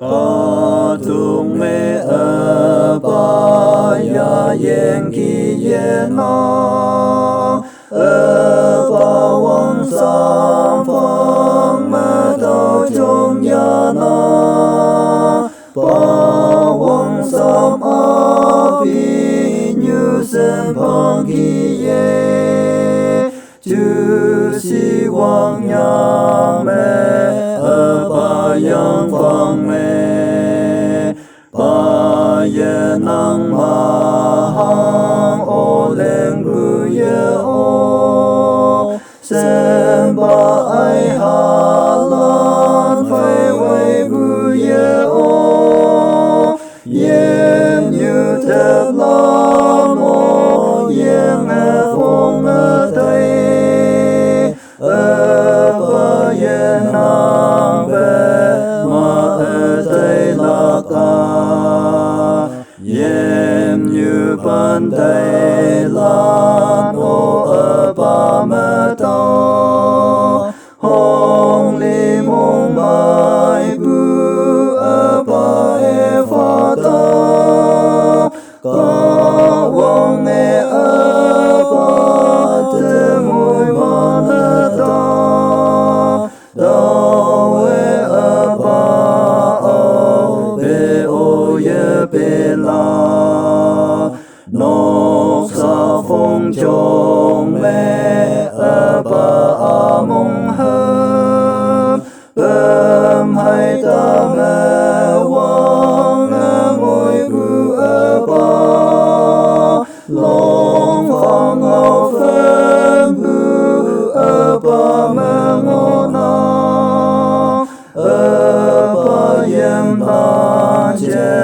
Có tung mê ơ ba ya yên kỳ yên nó ba vong sam phong mơ tàu chung ya nó ba vong sam a pi như sen phong kỳ ye chư si vong nhang mê ba yang phong mê ba ye nang ma hang o leng gu ye o sen ba ai ha lan phai wei gu ye o yen như thép la mo yen e phong e tây ba ye nang ve ma e tây la ca yem như ban tây lan o ba ma ta hong li mong mai bu ba e fa ta ca wong e ba te mui ma na ta da we ba o be o ye be la nóc sa phong chong mẹ ba a mong hâm hai ta mẹ wang ngồi gu ba long phong ngao phen gu ba mẹ ngona ba yem ba che